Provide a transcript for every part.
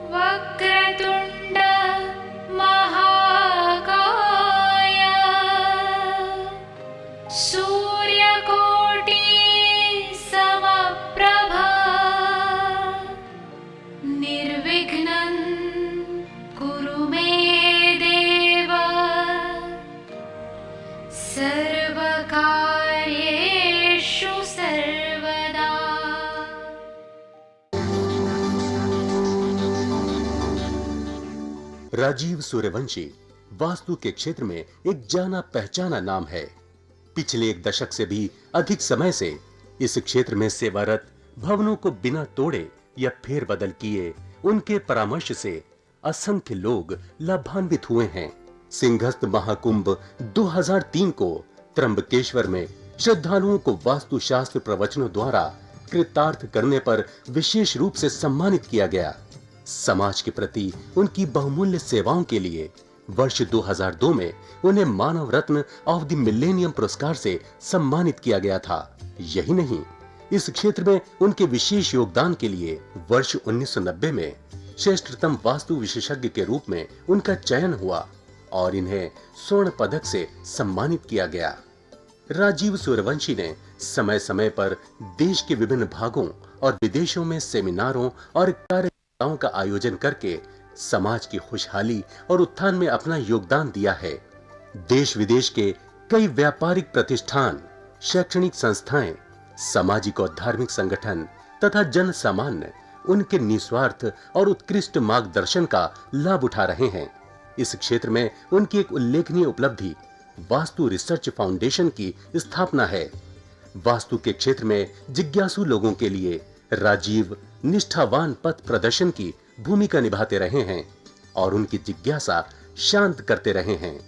वक्रतुण्ड महाकाय सूर्यकोटि समप्रभा निर्विघ्नं कुरु मे देव सर्वकार्येषु सर्वदा। राजीव सूर्यवंशी वास्तु के क्षेत्र में एक जाना पहचाना नाम है। पिछले एक दशक से भी अधिक समय से इस क्षेत्र में सेवारत, भवनों को बिना तोड़े या फेरबदल किए उनके परामर्श से असंख्य लोग लाभान्वित हुए हैं। सिंहस्थ महाकुंभ 2003 को त्र्यंबकेश्वर में श्रद्धालुओं को वास्तुशास्त्र प्रवचनों द्वारा कृतार्थ करने पर विशेष रूप से सम्मानित किया गया। समाज के प्रति उनकी बहुमूल्य सेवाओं के लिए वर्ष 2002 में उन्हें मानव रत्न ऑफ द मिलेनियम पुरस्कार से सम्मानित किया गया था। यही नहीं, इस क्षेत्र में उनके विशेष योगदान के लिए वर्ष 1990 में श्रेष्ठतम वास्तु विशेषज्ञ के रूप में उनका चयन हुआ और इन्हें स्वर्ण पदक से सम्मानित किया गया। राजीव सूर्यवंशी ने समय समय पर देश के विभिन्न भागों और विदेशों में सेमिनारों और कार्यक्रमों का आयोजन करके समाज की खुशहाली और उत्थान में अपना योगदान दिया है। देश विदेश के कई व्यापारिक प्रतिष्ठान, शैक्षणिक संस्थाएं, सामाजिक और धार्मिक संगठन तथा जन सामान्य उनके निस्वार्थ और उत्कृष्ट मार्गदर्शन का लाभ उठा रहे हैं। इस क्षेत्र में उनकी एक उल्लेखनीय उपलब्धि वास्तु रिसर्च फाउंडेशन की स्थापना है। वास्तु के क्षेत्र में जिज्ञासु लोगों के लिए राजीव निष्ठावान पथ प्रदर्शन की भूमिका निभाते रहे हैं और उनकी जिज्ञासा शांत करते रहे हैं।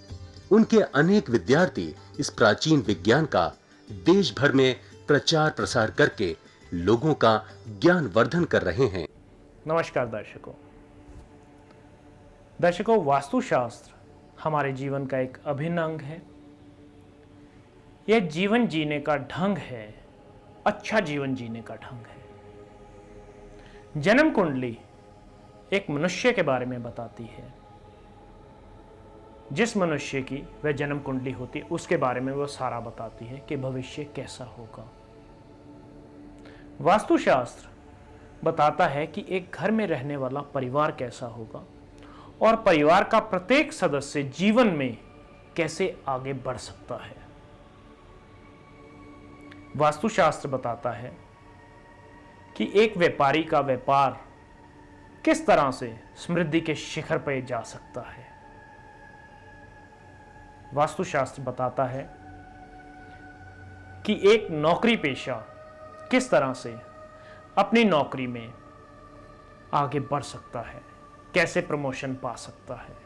उनके अनेक विद्यार्थी इस प्राचीन विज्ञान का देश भर में प्रचार प्रसार करके लोगों का ज्ञान वर्धन कर रहे हैं। नमस्कार दर्शकों, वास्तुशास्त्र हमारे जीवन का एक अभिन्न अंग है। यह जीवन जीने का ढंग है, अच्छा जीवन जीने का ढंग है। जन्म कुंडली एक मनुष्य के बारे में बताती है। जिस मनुष्य की वह जन्म कुंडली होती है उसके बारे में वह सारा बताती है कि भविष्य कैसा होगा। वास्तुशास्त्र बताता है कि एक घर में रहने वाला परिवार कैसा होगा और परिवार का प्रत्येक सदस्य जीवन में कैसे आगे बढ़ सकता है। वास्तुशास्त्र बताता है कि एक व्यापारी का व्यापार किस तरह से समृद्धि के शिखर पर जा सकता है। वास्तुशास्त्र बताता है कि एक नौकरी पेशा किस तरह से अपनी नौकरी में आगे बढ़ सकता है, कैसे प्रमोशन पा सकता है।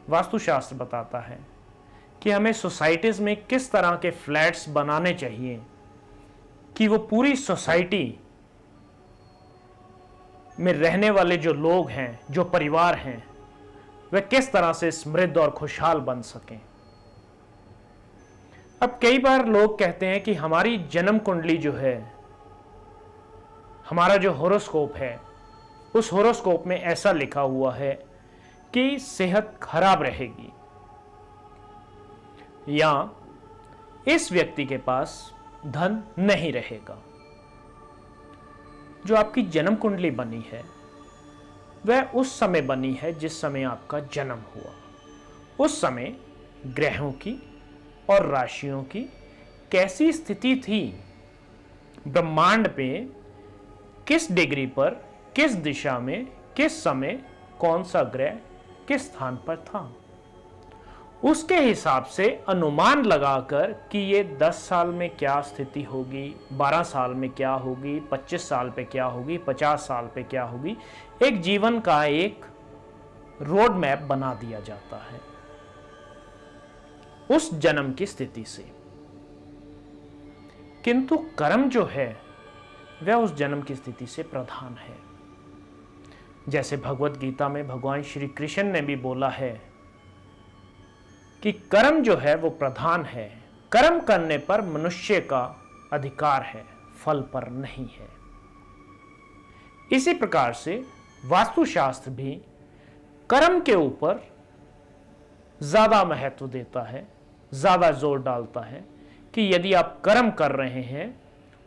वास्तुशास्त्र बताता है कि हमें सोसाइटीज में किस तरह के फ्लैट्स बनाने चाहिए कि वो पूरी सोसाइटी में रहने वाले जो लोग हैं, जो परिवार हैं, वे किस तरह से समृद्ध और खुशहाल बन सकें। अब कई बार लोग कहते हैं कि हमारी जन्म कुंडली जो है, हमारा जो होरोस्कोप है, उस होरोस्कोप में ऐसा लिखा हुआ है कि सेहत खराब रहेगी या इस व्यक्ति के पास धन नहीं रहेगा। जो आपकी जन्म कुंडली बनी है वह उस समय बनी है जिस समय आपका जन्म हुआ। उस समय ग्रहों की और राशियों की कैसी स्थिति थी, ब्रह्मांड पे किस डिग्री पर, किस दिशा में, किस समय कौन सा ग्रह किस स्थान पर था, उसके हिसाब से अनुमान लगाकर कि ये 10 साल में क्या स्थिति होगी, 12 साल में क्या होगी, 25 साल पे क्या होगी, 50 साल पे क्या होगी, एक जीवन का एक रोड मैप बना दिया जाता है उस जन्म की स्थिति से। किंतु कर्म जो है वह उस जन्म की स्थिति से प्रधान है। जैसे भगवत गीता में भगवान श्री कृष्ण ने भी बोला है कि कर्म जो है वो प्रधान है, कर्म करने पर मनुष्य का अधिकार है, फल पर नहीं है। इसी प्रकार से वास्तुशास्त्र भी कर्म के ऊपर ज्यादा महत्व देता है, ज्यादा जोर डालता है कि यदि आप कर्म कर रहे हैं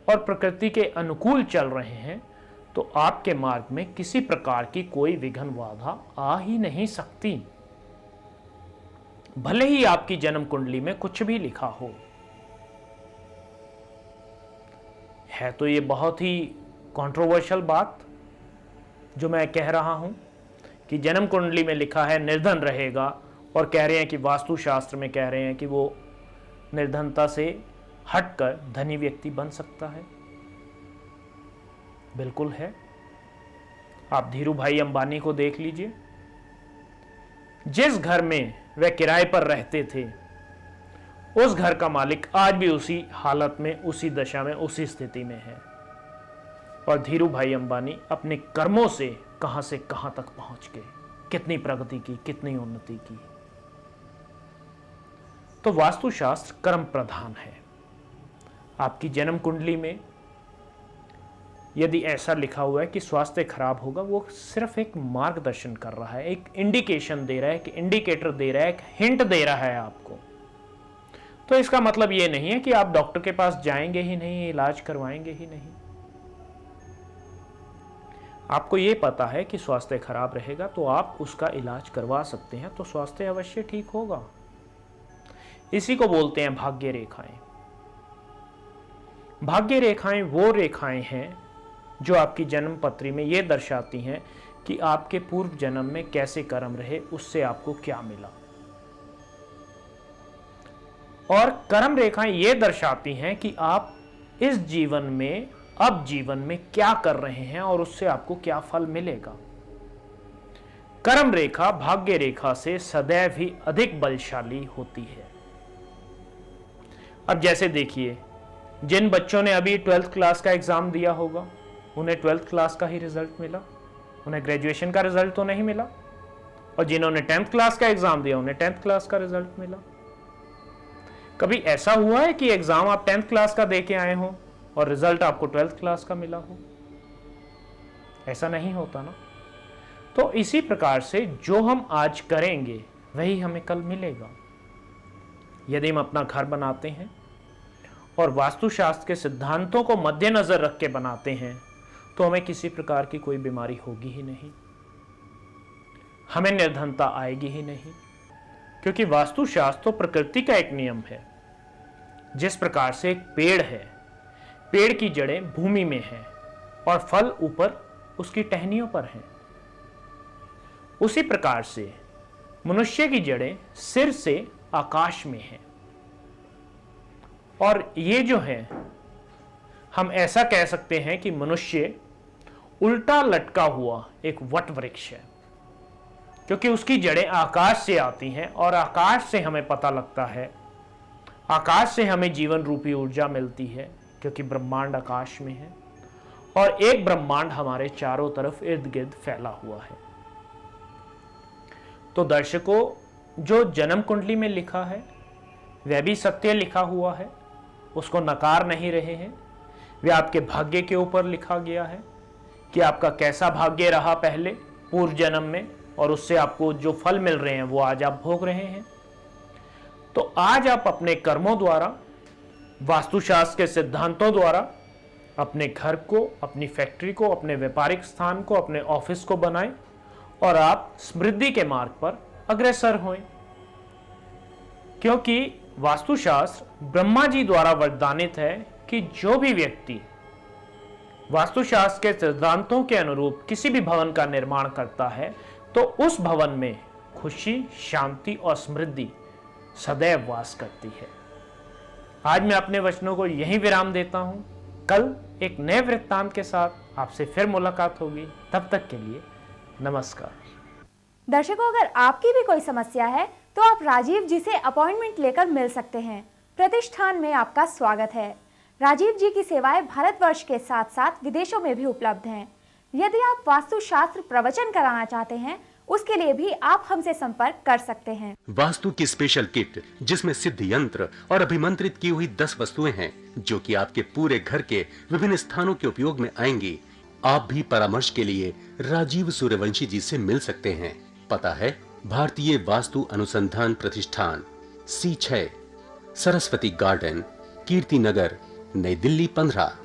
और प्रकृति के अनुकूल चल रहे हैं तो आपके मार्ग में किसी प्रकार की कोई विघ्न बाधा आ ही नहीं सकती, भले ही आपकी जन्म कुंडली में कुछ भी लिखा हो। है तो ये बहुत ही कंट्रोवर्शियल बात जो मैं कह रहा हूं कि जन्म कुंडली में लिखा है निर्धन रहेगा और कह रहे हैं कि वास्तुशास्त्र में कह रहे हैं कि वो निर्धनता से हटकर धनी व्यक्ति बन सकता है। बिल्कुल है। आप धीरू भाई अंबानी को देख लीजिए, जिस घर में वे किराए पर रहते थे उस घर का मालिक आज भी उसी हालत में, उसी दशा में, उसी स्थिति में है। और धीरू भाई अंबानी अपने कर्मों से कहां तक पहुंच गए, कितनी प्रगति की, कितनी उन्नति की। तो वास्तुशास्त्र कर्म प्रधान है। आपकी जन्म कुंडली में यदि ऐसा लिखा हुआ है कि स्वास्थ्य खराब होगा, वो सिर्फ एक मार्गदर्शन कर रहा है, एक इंडिकेशन दे रहा है, एक इंडिकेटर दे रहा है, एक हिंट दे रहा है आपको। तो इसका मतलब ये नहीं है कि आप डॉक्टर के पास जाएंगे ही नहीं, इलाज करवाएंगे ही नहीं। आपको ये पता है कि स्वास्थ्य खराब रहेगा तो आप उसका इलाज करवा सकते हैं, तो स्वास्थ्य अवश्य ठीक होगा। इसी को बोलते हैं भाग्य रेखाएं। भाग्य रेखाएं वो रेखाएं हैं जो आपकी जन्म पत्री में ये दर्शाती हैं कि आपके पूर्व जन्म में कैसे कर्म रहे, उससे आपको क्या मिला। और कर्म रेखाएं ये दर्शाती हैं कि आप इस जीवन में, अब जीवन में क्या कर रहे हैं और उससे आपको क्या फल मिलेगा। कर्म रेखा भाग्य रेखा से सदैव ही अधिक बलशाली होती है। अब जैसे देखिए, जिन बच्चों ने अभी 12th क्लास का एग्जाम दिया होगा उन्हें 12th क्लास का ही रिजल्ट मिला, उन्हें ग्रेजुएशन का रिजल्ट तो नहीं मिला। और जिन्होंने 10th क्लास का एग्जाम दिया उन्हें 10th क्लास का रिजल्ट मिला। कभी ऐसा हुआ है कि एग्जाम आप 10th क्लास का दे के आए हो और रिजल्ट आपको 12th क्लास का मिला हो? ऐसा नहीं होता ना। तो इसी प्रकार से जो हम आज करेंगे वही हमें कल मिलेगा। यदि हम अपना घर बनाते हैं और वास्तुशास्त्र के सिद्धांतों को मद्देनजर रख के बनाते हैं तो हमें किसी प्रकार की कोई बीमारी होगी ही नहीं, हमें निर्धनता आएगी ही नहीं, क्योंकि वास्तुशास्त्र तो प्रकृति का एक नियम है। जिस प्रकार से एक पेड़ है, पेड़ की जड़ें भूमि में हैं और फल ऊपर उसकी टहनियों पर हैं, उसी प्रकार से मनुष्य की जड़ें सिर से आकाश में हैं। और ये जो है, हम ऐसा कह सकते हैं कि मनुष्य उल्टा लटका हुआ एक वट वृक्ष है, क्योंकि उसकी जड़ें आकाश से आती हैं और आकाश से हमें पता लगता है, आकाश से हमें जीवन रूपी ऊर्जा मिलती है, क्योंकि ब्रह्मांड आकाश में है और एक ब्रह्मांड हमारे चारों तरफ इर्द गिर्द फैला हुआ है। तो दर्शकों, जो जन्म कुंडली में लिखा है वह भी सत्य लिखा हुआ है, उसको नकार नहीं रहे हैं। वह आपके भाग्य के ऊपर लिखा गया है कि आपका कैसा भाग्य रहा पहले पूर्व जन्म में, और उससे आपको जो फल मिल रहे हैं वो आज आप भोग रहे हैं। तो आज आप अपने कर्मों द्वारा, वास्तुशास्त्र के सिद्धांतों द्वारा अपने घर को, अपनी फैक्ट्री को, अपने व्यापारिक स्थान को, अपने ऑफिस को बनाएं और आप समृद्धि के मार्ग पर अग्रसर हों। क्योंकि वास्तुशास्त्र ब्रह्मा जी द्वारा वरदानित है कि जो भी व्यक्ति वास्तुशास्त्र के सिद्धांतों के अनुरूप किसी भी भवन का निर्माण करता है तो उस भवन में खुशी, शांति और समृद्धि सदैव वास करती है। आज मैं अपने वचनों को यहीं विराम देता हूं। कल एक नए वृत्तांत के साथ आपसे फिर मुलाकात होगी। तब तक के लिए नमस्कार। दर्शकों, अगर आपकी भी कोई समस्या है तो आप राजीव जी से अपॉइंटमेंट लेकर मिल सकते हैं। प्रतिष्ठान में आपका स्वागत है। राजीव जी की सेवाएं भारतवर्ष के साथ साथ विदेशों में भी उपलब्ध हैं। यदि आप वास्तुशास्त्र प्रवचन कराना चाहते हैं, उसके लिए भी आप हमसे संपर्क कर सकते हैं। वास्तु की स्पेशल किट, जिसमें सिद्ध यंत्र और अभिमंत्रित की हुई 10 वस्तुएं हैं जो कि आपके पूरे घर के विभिन्न स्थानों के उपयोग में आएंगी, आप भी परामर्श के लिए राजीव सूर्यवंशी जी से मिल सकते हैं। पता है भारतीय वास्तु अनुसंधान प्रतिष्ठान, C6, सरस्वती गार्डन, कीर्ति नगर, नई दिल्ली 15।